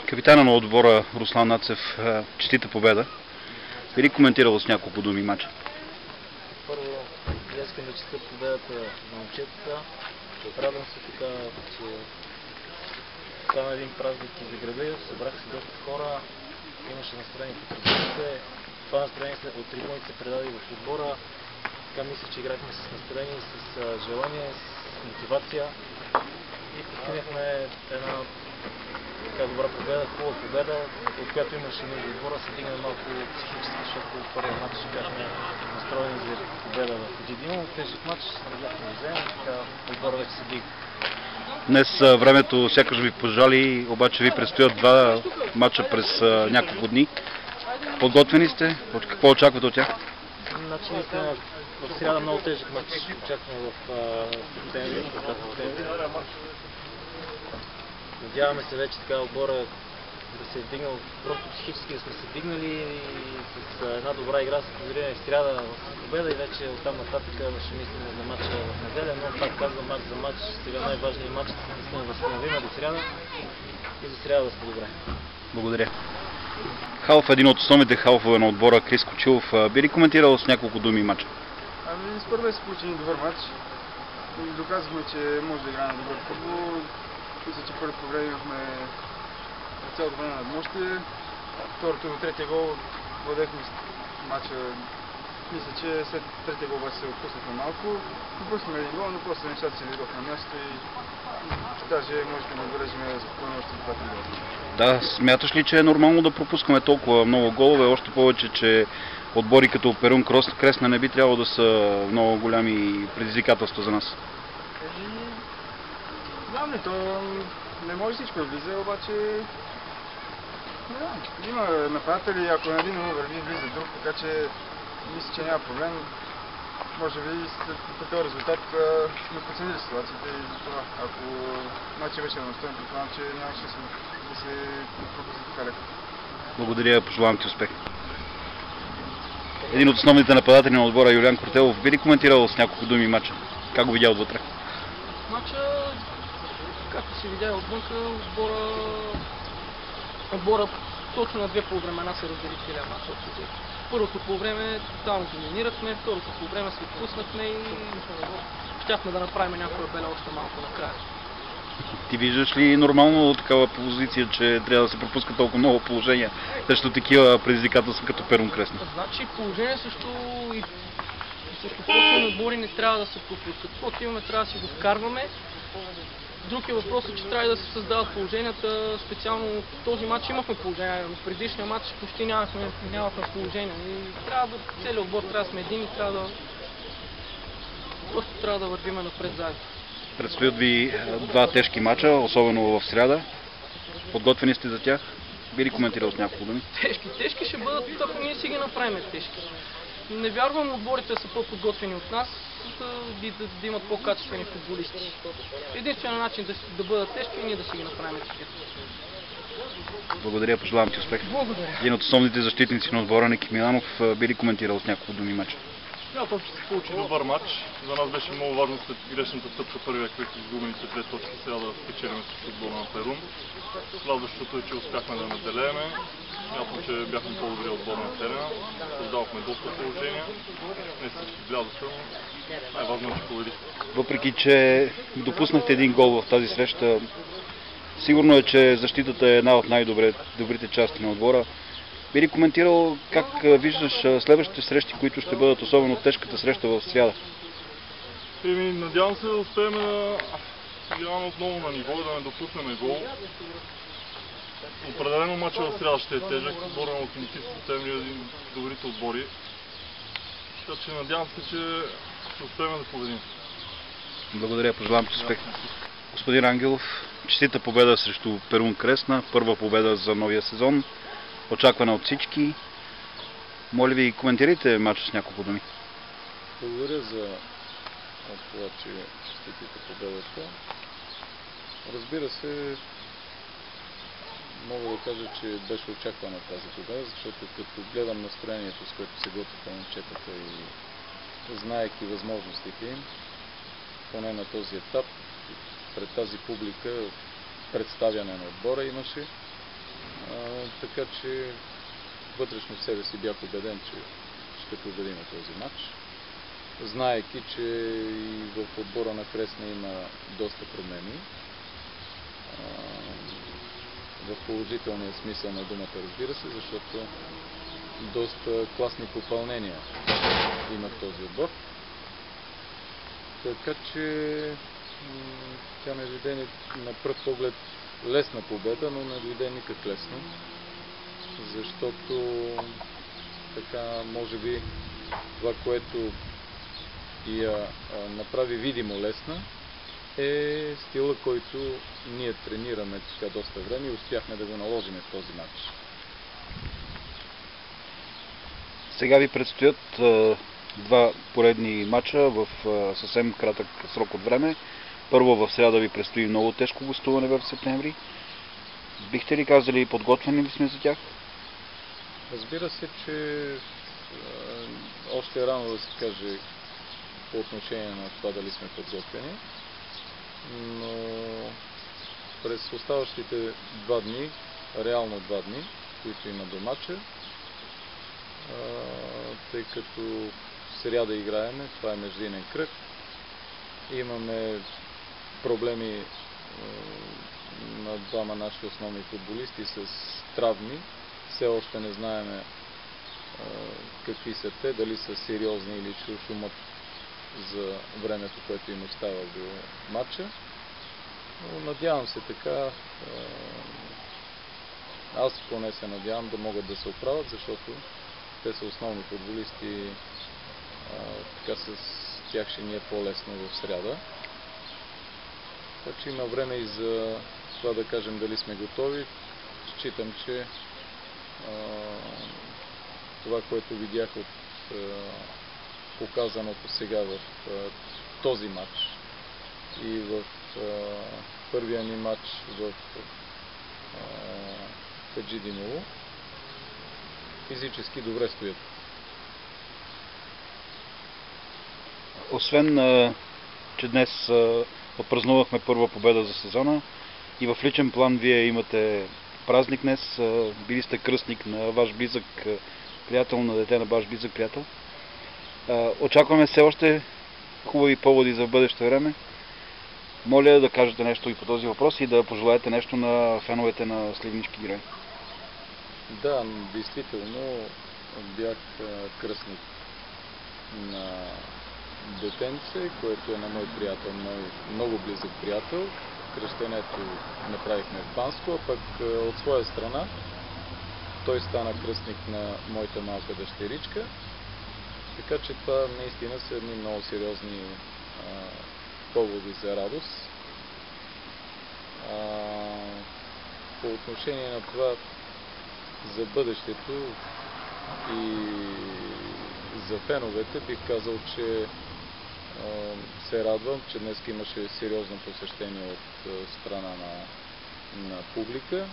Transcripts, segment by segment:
Капитана на отбора Руслан Нацев, честита победа. Би ли коментирал с няколко думи матча? Първо, искам да честя победата на момчетата. Радвам се така, че стана един празник и за града. Събраха се доста хора, имаше настроение по трибуните. Това настроение от трибуните се предаде в отбора. Така мисля, че играхме с настроение, с желание, с мотивация и постигнахме една така добра победа, хубава победа, от която имаше нужда отбора. Се дигна малко психически, защото в първия матч бяхме настроени за победа в Кожединово. Тежък матч, не бяхме да вземем, така отбора вече се дига. Днес времето сякаш ви пожали, обаче ви предстоят два матча през няколко дни. Подготвени сте? Какво очаквате от тях? Значи наистина в сряда много тежък матч очакваме в септември. Надяваме се вече така отбора да се е вдигнал, просто психически да сме се вдигнали и с една добра игра се позираме в сряда с победа и вече оттам нататък ще мислим за матча в неделя, но пак казвам матч за матч, сега най-важният матч да сме възстановим до сряда и за сряда да сме добре. Благодаря. Халф, един от основните халфове на отбора, Крис Кочилов, би ли коментирал с няколко думи матча? Според мен се получи един добър матч. Доказахме, че може да играем добър футбол. Мисля, че първото по време имахме цялото време надмощие. Второто и третия гол водехме матча. Мисля, че след третия гол обаче се отпуснахме малко. Допуснахме един гол, но после нещата се дойдоха на място и даже може да набележим спокойно още 2-3 гола. Да, смяташ ли, че е нормално да пропускаме толкова много голове, още повече, че отбори като Перун Кресна не би трябвало да са много голями предизвикателства за нас? Знам ли, то не може всичко да влиза, обаче има нападатели, ако на един върви, влиза друг, така че мисля, че няма проблем. Може би след този резултат сме преценили ситуацията и затова, ако матчът беше равностоен, предполагам, че нямаше да се пропусне така леко. Благодаря, пожелавам ти успех. Един от основните нападатели на отбора, Юлиан Кортелов, би ли коментирал с няколко думи матча? Как го видя отвътре? Матча, както се видя отвънка, отбора точно на две полувремена се раздели целия матч. Първото полувреме тотално доминирахме, второто полувреме се отпуснахме и щяхме да направим някоя беля още малко накрая. Ти виждаш ли нормално такава позиция, че трябва да се пропускат толкова много положения срещу такива предизвикателства като Перун Кресна? Значи положение също по-силни отбори не трябва да се пропускат. Каквото имаме, трябва да си го вкарваме. Друг е въпросът, че трябва да се създават положенията. Специално в този матч имахме положения, в предишния матч почти нямахме положения. И целият отбор трябва да сме един и просто трябва да вървим напред заедно. Предстоят ви два тежки матча, особено в сряда. Подготвени сте за тях? Би ли коментирал с няколко думи? Тежки ще бъдат, ако ние си ги направим тежки. Не вярвам отборите да са по-подготвени от нас, да имат по-качествени футболисти. Единственият начин да бъдат тежки и ние да си ги направим такива. Благодаря, пожелавам ти успех. Благодаря. Един от основните защитници на отбора, Ники Миланов, би ли коментирал с няколко думи матча? Смятам, че се получи добър матч. За нас беше много важно след грешната стъпка първия кръг и изгубените 2 точки сега да спечелим с отбора на Перун. Следващото е, че успяхме да наделееме. Смятам, че бяхме по-добри отбор на терена. Създавахме доста положения. Не всички влязоха, но най-важно е, че победихме. Въпреки, че допуснахте един гол в тази среща, сигурно е, че защитата е една от най-добрите части на отбора. Би ли коментирал как виждаш следващите срещи, които ще бъдат особено тежката среща в сряда? Надявам се да успеем да играем отново на ниво и да не допуснем гол. Определено матчът в сряда ще е тежък. Отбора на Локомотив Септември е един от добрите отбори. Така че надявам се, че ще успеем да победим. Благодаря, пожелавам ти успех. Господин Ангелов, честита победа срещу Перун Кресна, първа победа за новия сезон, очаквана от всички. Моля ви, коментирайте матча с няколко думи. Благодаря за това, че честитите победата. Разбира се, мога да кажа, че беше очаквана тази победа, защото като гледам настроението, с което се готвиха момчетата и знаейки възможностите им, поне на този етап, пред тази публика, представяне на отбора имаше. Така че вътрешно в себе си бях убеден, че ще победим този матч. Знаейки, че и в отбора на Кресна има доста проблеми. В положителния смисъл на думата, разбира се, защото доста класни попълнения има в този отбор. Така че тя не дойде на пръв поглед лесна победа, но не дойде никак лесно, защото така, може би, това, което я направи видимо лесна, е стила, който ние тренираме така доста време и успяхме да го наложим в този матч. Сега ви предстоят два поредни матча в съвсем кратък срок от време. Първо в сряда ви предстои много тежко гостуване в септември. Бихте ли казали, подготвени ли сме за тях? Разбира се, че още е рано да се каже по отношение на това дали сме подготвени, но през оставащите 2 дни, реално 2 дни, които има до матча, тъй като в сряда играеме, това е междинен кръг, имаме проблеми на двама наши основни футболисти с травми. Все още не знаеме какви са те, дали са сериозни или шумат за времето, което им остава до матча. Но надявам се така, аз поне се надявам да могат да се оправят, защото те са основни футболисти, така с тях ще ни е по-лесно в сряда. Така че има време и за това да кажем дали сме готови. Считам, че това, което видях от показаното сега в този матч и в първия ни матч в Хаджидиново, физически добре стоят. Освен, че днес отпразнувахме първа победа за сезона и в личен план вие имате празник днес, били сте кръстник на ваш близък приятел, на дете на ваш близък приятел. Очакваме все още хубави поводи за бъдеще време. Моля да кажете нещо и по този въпрос и да пожелаете нещо на феновете на Сливнишки герои. Да, действително бях кръстник на детенце, което е на мой приятел, много близък приятел. Кръщенето направихме в Банско, а пък от своя страна той стана кръстник на моята малка дъщеричка. Така че това наистина са едни много сериозни поводи за радост. По отношение на това за бъдещето и за феновете, бих казал, че се радвам, че днес имаше сериозно посещение от страна на публика.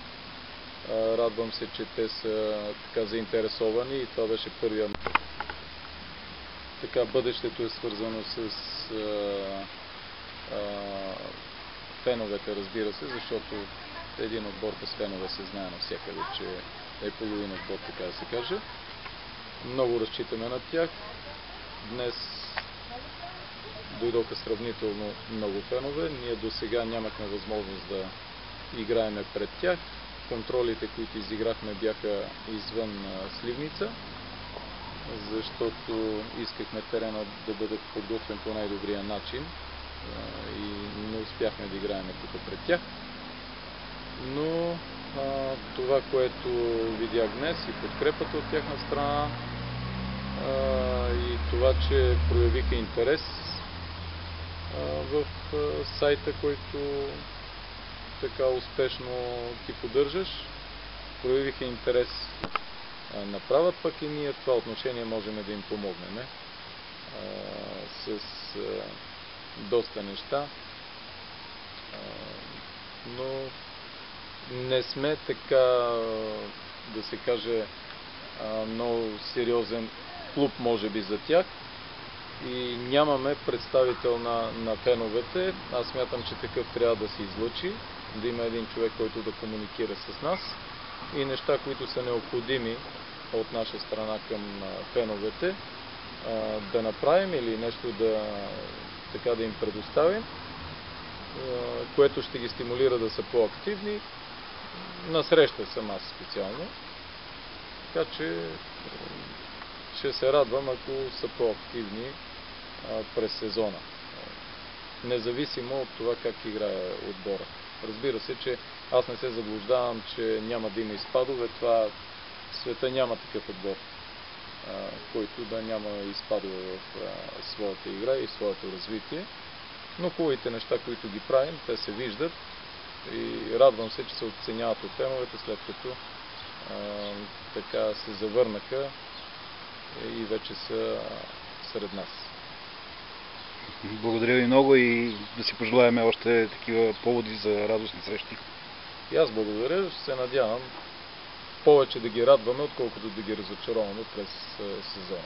Радвам се, че те са така заинтересовани и това беше първия. Така, бъдещето е свързано с феновете, разбира се, защото един отбор без фенове се знае навсякъде, че е половин отбор, така да се каже. Много разчитаме на тях. Днес дойдоха сравнително много фенове. Ние до сега нямахме възможност да играеме пред тях. Контролите, които изиграхме, бяха извън Сливница, защото искахме терена да бъде подготвен по най-добрия начин и не успяхме да играем тук пред тях. Но това, което видях днес и подкрепата от тяхна страна и това, че проявиха интерес в сайта, който така успешно ти поддържаш, проявиха интерес направят, пък и ние в това отношение можем да им помогнем с доста неща, но не сме така, да се каже, много сериозен клуб може би за тях, и нямаме представител на феновете. Аз смятам, че такъв трябва да се излъчи, да има един човек, който да комуникира с нас и неща, които са необходими от наша страна към феновете, да направим или нещо да им предоставим, което ще ги стимулира да са по-активни. Насреща съм аз специално. Така че ще се радвам, ако са по-активни през сезона. Независимо от това как играе отбора. Разбира се, че аз не се заблуждавам, че няма да има изпадове. Това в света няма такъв отбор, който да няма изпадове в своята игра и своето развитие. Но хубавите неща, които ги правим, те се виждат и радвам се, че се оценяват от феновете, след като така се завърнаха и вече са сред нас. Благодаря ви много и да си пожелаем още такива поводи за радостни срещи. И аз благодаря, ще се надявам повече да ги радваме, отколкото да ги разочароваме през сезона.